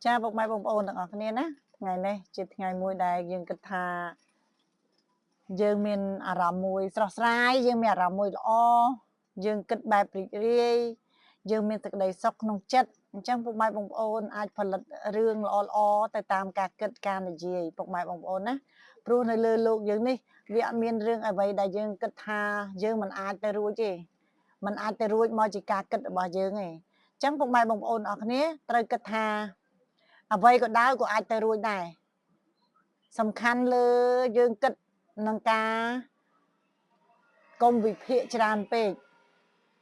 cha bọc mai bọc ôn ở cái này ngày này chỉ ngày mùi đại dương kịch thà dương miền à ràm mùi sọt sai dương miền ràm mùi lo dương kịch bài pri dương miền thực đầy sọc nông chất chẳng bọc mai bọc ôn ai phần lật rương lo tại tam cả kịch can là gì bọc mai bọc ôn á pru nơi lơ lục dương đi vì miền rương ở vậy đại dương kịch thà dương mình ai tới ruồi chứ mình ai tới ruồi mà chỉ cả kịch ở dương này chẳng bọc mai bọc ôn ở cái này tới kịch thà à vậy có đau của ai tới ruồi này sầm khăn lơ dương kịch nâng ca công việc hiện tràn về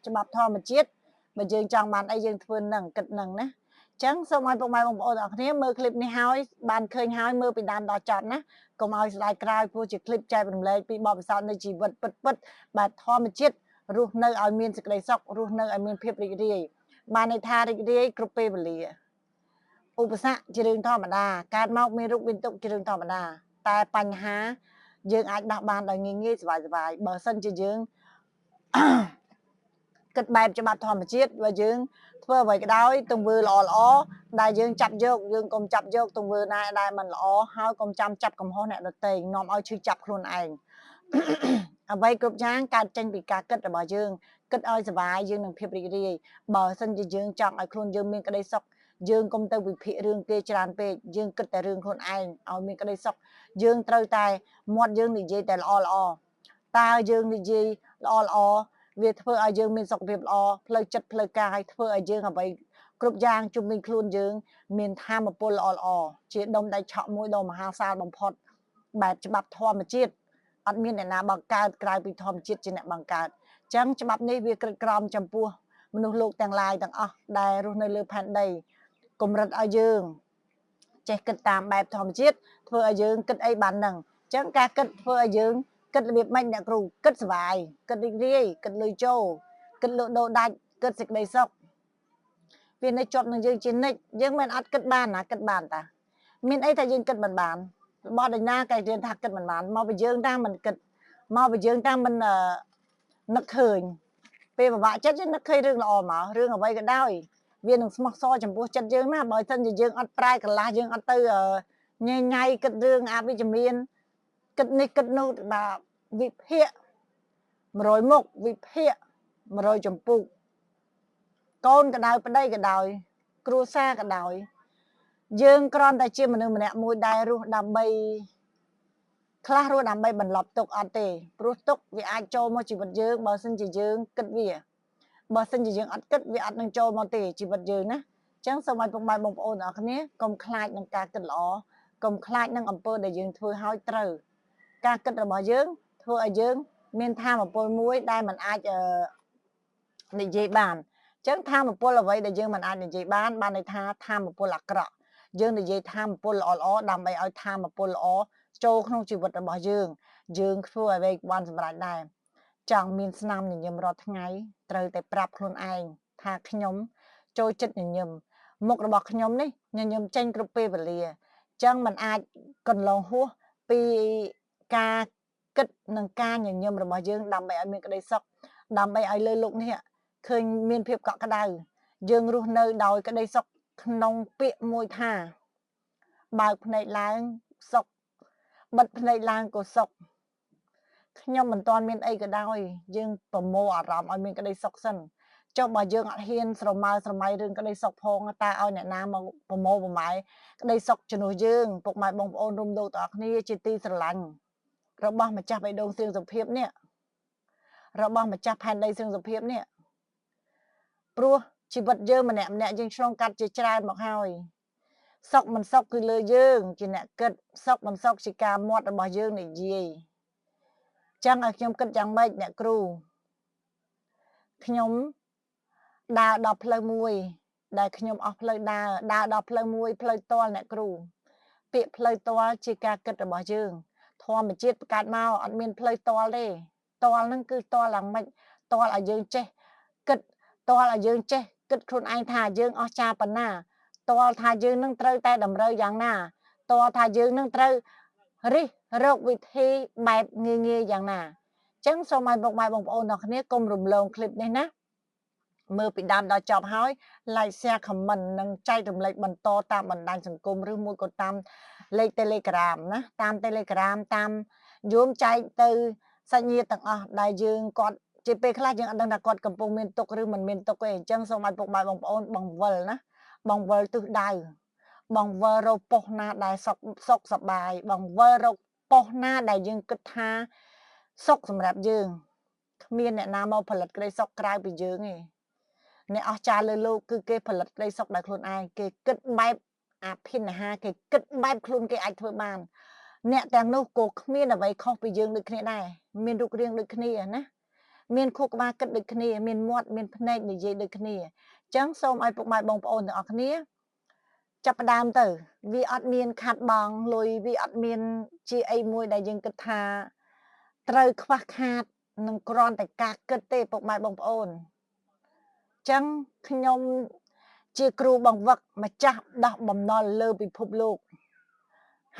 cho bắp thò mà chết mà dương trong bàn ai dương thuyền nâng kịch nâng nè chẳng xong ai bông mai bông bông ở thế mơ clip này háo bàn khơi háo mơ bị đàn đỏ chọn nè còn ai lại cài phu chỉ clip chạy bằng lấy bị bọc sao nơi chỉ vật bật bà thò mà chết ruột nơi ở miền sực đầy sọc ruột nơi ở miền phep đi bàn này tha đi group pe beli ឧបសគ្គជារឿងធម្មតាកើតមកមានរូបមានទុកជារឿងធម្មតាតែបញ្ហាយើងអាចដោះបានដោយងាយងាយសบายបើសិនជាយើងគិតបែបច្បាប់ធម្មជាតិបើយើងធ្វើអ្វីក៏ដោយទង្វើល្អដែលយើងចាប់យកយើងកុំចាប់យកទង្វើណាដែលមិនល្អហើយកុំចាំចាប់កំហុសអ្នកដទៃនាំឲ្យឈឺចាប់ខ្លួនឯងអ្វីគ្រប់យ៉ាងកើតចេញពីការគិតរបស់យើងគិតឲ្យសบายយើងនឹងភាពរីករាយបើសិនជាយើងចង់ឲ្យខ្លួនយើងមានក្តីសុខយើងកុំទៅវិភាគរឿងគេច្រើនពេកយើងគិតតែរឿងខ្លួនឯងឲ្យមានក្តីសុខយើងត្រូវតែមាត់យើងនិយាយតែល្អតើយើងនិយាយល្អវាធ្វើឲ្យយើងមានសុខភាពល្អផ្លូវចិត្តផ្លូវកាយធ្វើឲ្យយើងអ្វីគ្រប់យ៉ាងជុំវិញខ្លួនយើងមានធម៌ពលល្អជាដុំដៃឆក់មួយដ៏មហាសាលបំផុតបែបច្បាប់ធម្មជាតិអត់មានអ្នកណាបង្កើតក្រៅពីធម្មជាតិជាអ្នកបង្កើតអញ្ចឹងច្បាប់នេះវាក្រិតក្រមចំពោះមនុស្សលោកទាំងឡាយទាំងអស់ដែលរស់នៅលើផែនដីគំរិតឲ្យយើងចេះគិតតាមបែបធម្មជាតិធ្វើឲ្យយើងគិតអីបានហ្នឹងអញ្ចឹងការគិតធ្វើឲ្យយើងគិតរបៀបម៉េចអ្នកគ្រូគិតសុបាយគិតរីករាយគិតលុយចូលគិតលក់ដូរដាច់គិតសេចក្តីសុខវានៅជាប់នឹងយើងជានិច្ចយើងមិនអត់គិតបានណាគិតបានតាមានអីថាយើងគិតមិនបានរបស់ដេញណាគេរៀនថាគិតមិនបានមកពីយើងតាមិនគិតមកពីយើងតាមិននឹកឃើញពេលពិបាកចិត្តយើងនឹកឃើញរឿងល្អមករឿងអ្វីក៏ដោយវានឹងស្មោះសរចំពោះចិត្តយើងណាបើមិនជាយើងអត់ប្រែកន្លះយើងអត់ទៅញញ៉ៃគិតរឿងអវិជ្ជមានគិតនេះគិតនោះបាទវិភាគ100មុខវិភាគ100ចម្ពោះកូនក៏ដោយប្តីក៏ដោយគ្រួសារក៏ដោយយើងគ្រាន់តែជាមនុស្សម្នាក់មួយដែលរស់ដើម្បីខ្លះរស់ដើម្បីបន្លប់ទុកអត់ទេព្រោះទុកវាអាចចូលមកជីវិតយើងបើសិនជាយើងគិតវាបើសិនជាយើងអត់គិតវាអត់នឹងចូលមកទេជីវិតយើងណាអញ្ចឹងសូមឲ្យពុកម៉ែបងប្អូនទាំងអស់គ្នាកុំខ្លាចនឹងការគិតល្អកុំខ្លាចនឹងអំពើដែលយើងធ្វើឲ្យត្រូវការគិតរបស់យើងធ្វើឲ្យយើងមានធម៌ពលមួយដែលมันអាចនិយាយបានអញ្ចឹងធម៌ពលអ្វីដែលយើងមិនអាចនិយាយបានន័យថាធម៌ពលអាក្រក់យើងនិយាយធម៌ពលល្អដើម្បីឲ្យធម៌ពលល្អចូលក្នុងជីវិតរបស់យើងធ្វើអ្វីបានសម្រេចដែរចង់មានស្នាមញញឹមរាល់ថ្ងៃត្រូវតែប្រាប់ខ្លួនឯងថាខ្ញុំចូលចិត្តញញឹមមុខរបស់ខ្ញុំនេះញញឹមចេញគ្រប់ពេលវេលាអញ្ចឹងมันអាចកន្លងហួសពីការគិតនិងការញញឹមរបស់យើងដើម្បីឲ្យមានក្តីសុខដើម្បីឲ្យលើលោកនេះឃើញមានភាពកក់ក្ដៅយើងរស់នៅដោយក្តីសុខក្នុងពាក្យមួយថាបើកភ្នែកឡើងសុខបិទភ្នែកឡើងក៏សុខខ្ញុំមិនទាន់មានអីក៏ដោយយើងប្រមូលអារម្មណ៍ឲ្យមានក្តីសុខសិនចុះបើយើងអត់ហ៊ានស្រមើស្រមៃរឿងក្តីសុខផងតើឲ្យអ្នកណាមកប្រមូលប្រម៉ែក្តីសុខជំនួសយើងពុកម៉ែបងប្អូនរួមលោកទាំងអស់គ្នាជាទីស្រឡាញ់របស់ម្ចាស់បេះដូងសៀងសុភាពនេះរបស់ម្ចាស់ផែនដីសៀងសុភាពនេះព្រោះជីវិតយើងម្នាក់យើងឆ្លងកាត់ជាច្រើនមកហើយសុខមិនសុខគឺលើយើងជាអ្នកគិតសុខមិនសុខជាការមាត់របស់យើងនិយាយចឹងឲ្យខ្ញុំគិតយ៉ាងម៉េចអ្នកគ្រូខ្ញុំដើរដល់ផ្លូវមួយដែលខ្ញុំអស់ផ្លូវដើរដល់ផ្លូវមួយផ្លូវតលអ្នកគ្រូពាក្យផ្លូវតលជាការគិតរបស់យើងធម្មជាតិបង្កើតមកអត់មានផ្លូវតលទេតលហ្នឹងគឺតលឡើងម៉េចតលឲ្យយើងចេះគិតតលឲ្យយើងចេះគិតខ្លួនឯងថាយើងអស់ចាប៉ុណ្ណាតលថាយើងនឹងត្រូវតែតម្រូវយ៉ាងណាតលថាយើងនឹងត្រូវរិះរកវិធីបែបងាយយ៉ាងណាអញ្ចឹងសូមឲ្យពុកម៉ែបងប្អូនទាំងគ្នាកុំរំលងคลิปនេះណា មើលពីដើមដល់ចប់ហើយ like share comment និងចែករំលែកបន្តតាមបណ្ដាញសង្គមឬមួយក៏តាមលេខ Telegram ណាតាម Telegram តាមយមចែកទៅសាច់ញាតិទាំងអស់ដែលយើងគាត់ជាពេលខ្លះយើងអត់ដឹងថាគាត់កំពុងមានទុក្ខឬមិនមានទុក្ខទេអញ្ចឹងសូមឲ្យពុកម៉ែបងប្អូនបង្វិលណាបង្វិលទិសដៅបង្វិលរកប៉ុស្តិ៍ណាដែលសុខសប្បាយបង្វិលរកប៉ុស្តិ៍ណាដែលយើងគិតថាសុខសម្រាប់យើងគ្មានអ្នកណាមកផលិតក្តីសុខក្រៅពីយើងទេអ្នកអស្ចារ្យលើលោកគឺគេផលិតក្តីសុខដោយខ្លួនឯងគេគិតបែបអភិនិហាគេគិតបែបខ្លួនគេអាចធ្វើបានអ្នកទាំងនោះក៏គ្មានអ្វីខុសពីយើងដូចគ្នាដែរមានរូបរាងដូចគ្នាណាមានខួរក្បាលគិតដូចគ្នាមានមាត់មានភ្នែកនិយាយដូចគ្នាអញ្ចឹងសូមឲ្យពុកម៉ែបងប្អូនទាំងអស់គ្នាចាប់ផ្ដើមទៅវាអត់មានខាត់បងលុយវាអត់មានជាអីមួយដែលយើងគិតថាត្រូវខ្វះខាតនឹងគ្រាន់តែការគិតទេពុកម៉ែបងប្អូនចឹងខ្ញុំជាគ្រូបង្វឹកម្ចាស់ដោះបំណុលលើពិភពលោក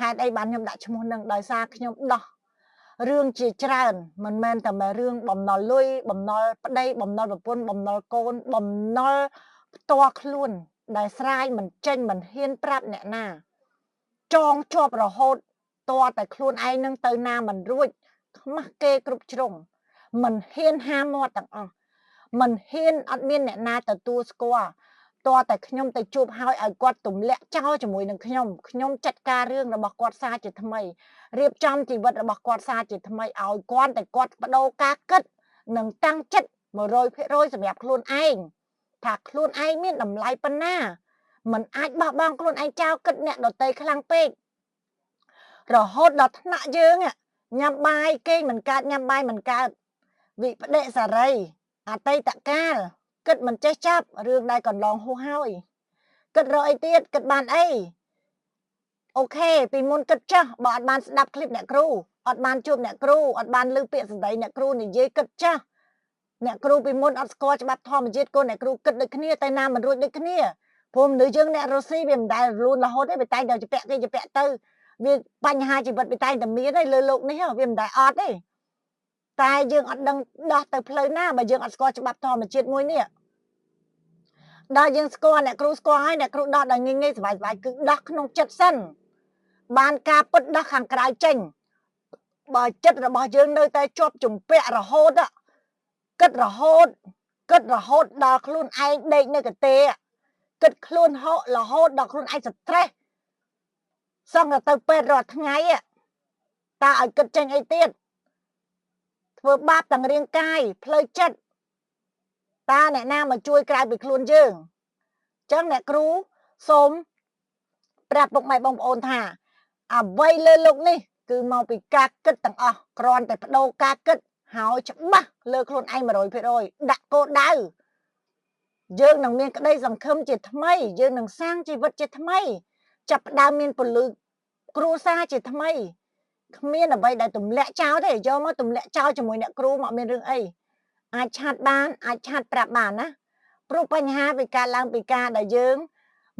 ហេតុអីបានខ្ញុំដាក់ឈ្មោះនឹងដោយសារខ្ញុំដោះរឿងជាច្រើនមិនមែនតែរឿងបំណុលលុយបំណុលប្តីបំណុលប្រពន្ធបំណុលកូនបំណុលផ្ទាល់ខ្លួនដែលស្រាយមិនចេញមិនហ៊ានប្រាប់អ្នកណាចងជាប់រហូតតតែខ្លួនឯងនឹងទៅណាមិនរួចខ្មាស់គេគ្រប់ជ្រុងមិនហ៊ានហាមាត់ទាំងអស់មិនហ៊ានអត់មានអ្នកណាទទួលស្គាល់តតែខ្ញុំទៅជួបហើយឲ្យគាត់ទម្លាក់ចោលជាមួយនឹងខ្ញុំចាត់ការរឿងរបស់គាត់សារជាថ្មីរៀបចំជីវិតរបស់គាត់សារជាថ្មីឲ្យគាត់តែគាត់បដូរការគិតនិងតាំងចិត្ត 100% សម្រាប់ខ្លួនឯងថាខ្លួនឯងមានតម្លៃប៉ុណ្ណាមិនអាចបោះបង់ខ្លួនឯងចោលគិតអ្នកដទៃខ្លាំងពេករហូតដល់ថ្នាក់យើងញ៉ាំបាយគេមិនកើតញ៉ាំបាយមិនកើតវិបដិសារីអតីតកាលគិតមិនចេះចាប់រឿងដែលកន្លងហួសហើយគិតរកអីទៀតគិតបានអីអូខេពីមុនគិតចាស់បើអត់បានស្ដាប់ឃ្លីបអ្នកគ្រូអត់បានជួបអ្នកគ្រូអត់បានឮពាក្យសម្ដីអ្នកគ្រូនិយាយគិតចាស់អ្នកគ្រូពីមុនអត់ស្គាល់ច្បាប់ធម្មជាតិកូនអ្នកគ្រូគិតដូចគ្នាតែណាមិនរួចដូចគ្នាព្រោះមនុស្សយើងអ្នករស់ស៊ីវាមិនដែលលូនរហូតទេវាតែងតែជពាក់គេជពាក់ទៅវាបញ្ហាជីវិតវាតែងតែមានទេលើលោកនេះវាមិនដែលអត់ទេតែយើងអត់ដឹងដោះទៅផ្លូវណាបើយើងអត់ស្គាល់ច្បាប់ធម្មជាតិមួយនេះដល់យើងស្គាល់អ្នកគ្រូស្គាល់ហើយអ្នកគ្រូដោះដល់ងាយងាយសុបាយគឺដោះក្នុងចិត្តសិនបានការពិតដោះខាងក្រៅចេញបើចិត្តរបស់យើងនៅតែជាប់ជំពាក់រហូតគិតរហូតដល់ខ្លួនឯងដេកនៅកទេគិតខ្លួនរហូតដល់ខ្លួនឯង stress សឹងទៅពេទ្យរាល់ថ្ងៃតើឲ្យគិតចេញអីទៀតធ្វើបាបទាំងរាងកាយផ្លូវចិត្តតើអ្នកណាមកជួយក្រៅពីខ្លួនយើងអញ្ចឹងអ្នកគ្រូសូមប្រាប់ពុកម៉ែបងប្អូនថាអ្វីលើលោកនេះគឺមកពីការគិតទាំងអស់គ្រាន់តែបដូរការគិតហើយច្បាស់លើខ្លួនឯង 100% ដាក់គោលដៅយើងនឹងមានក្តីសង្ឃឹមជាថ្មីយើងនឹងសាងជីវិតជាថ្មីចាប់ផ្ដើមមានពលឺគ្រួសារជាថ្មីគ្មានអ្វីដែលទម្លាក់ចោលទេយកមកទម្លាក់ចោលជាមួយអ្នកគ្រូមកមានរឿងអីអាចឆាតបានអាចឆាតប្រាប់បានណាព្រោះបញ្ហាវាកើតឡើងពីការដែលយើង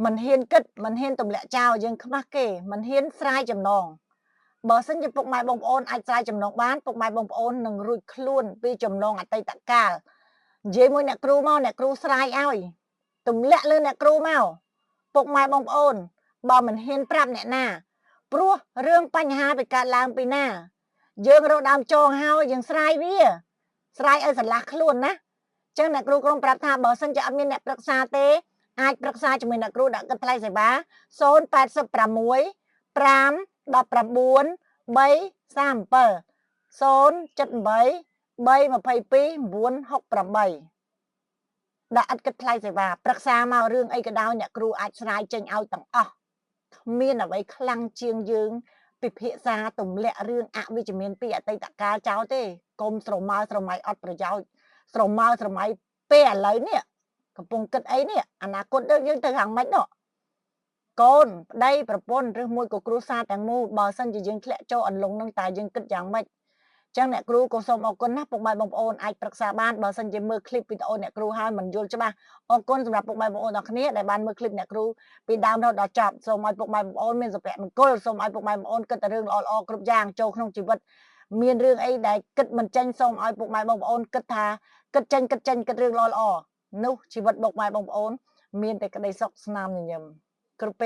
មិនហ៊ានគិតមិនហ៊ានទម្លាក់ចោលយើងខ្មាស់គេមិនហ៊ានស្រាយចំណងបើសិនជាពុកម៉ែបងប្អូនអាចស្រាយចំណងបានពុកម៉ែបងប្អូននឹងរួចខ្លួនពីចំណងអតីតកាលនិយាយមួយអ្នកគ្រូមកអ្នកគ្រូស្រាយឲ្យទម្លាក់លើអ្នកគ្រូមកពុកម៉ែបងប្អូនបើមិនហ៊ានប្រាប់អ្នកណាព្រោះរឿងបញ្ហាវាកើតឡើងពីណាយើងរកដើមចងហើយយើងស្រាយវាស្រាយឲ្យស្រឡះខ្លួនណាចឹងអ្នកគ្រូក្រុមប្រាប់ថាបើសិនជាអត់មានអ្នកប្រឹក្សាទេអាចប្រឹក្សាជាមួយអ្នកគ្រូដាក់គិតថ្លៃសេវា086 5 19 337 078 322 968ដាក់ឥតគិតថ្លៃសេវាប្រឹក្សាមករឿងអីក៏ដោយអ្នកគ្រូអាចស្រាយចេញឲ្យទាំងអស់គ្មានអ្វីខ្លាំងជាងយើងពិភាក្សាទម្លាក់រឿងអវិជ្ជមានពីអតីតកាលចោលទេកុំស្រមើស្រមៃអត់ប្រយោជន៍ស្រមើស្រមៃពេលឥឡូវនេះកំពុងគិតអីនេះអនាគតយើងទៅខាងម៉េចនោះកូនប្តីប្រពន្ធឬមួយក៏គ្រួសារទាំងមូលបើសិនជាយើងធ្លាក់ចូលអន្លង់នឹងតើយើងគិតយ៉ាងម៉េចចឹងអ្នកគ្រូក៏សូមអរគុណណាពុកម៉ែបងប្អូនអាចប្រឹក្សាបានបើសិនជាមើលឃ្លីបវីដេអូអ្នកគ្រូហើយមិនយល់ច្បាស់អរគុណសម្រាប់ពុកម៉ែបងប្អូនទាំងគ្នាដែលបានមើលឃ្លីបអ្នកគ្រូពីដើមរហូតដល់ចប់សូមឲ្យពុកម៉ែបងប្អូនមានសុភមង្គលសូមឲ្យពុកម៉ែបងប្អូនគិតតែរឿងល្អៗគ្រប់យ៉ាងចូលក្នុងជីវិតមានរឿងអីដែលគិតមិនចេញសូមឲ្យពុកម៉ែបងប្អូនគិតថាគិតចេញគិតរឿងល្អៗ នោះជីវិតបុកម៉ែបងប្អូនមានតែក្តីសុខស្នាមញញឹមគ្រប់ពេល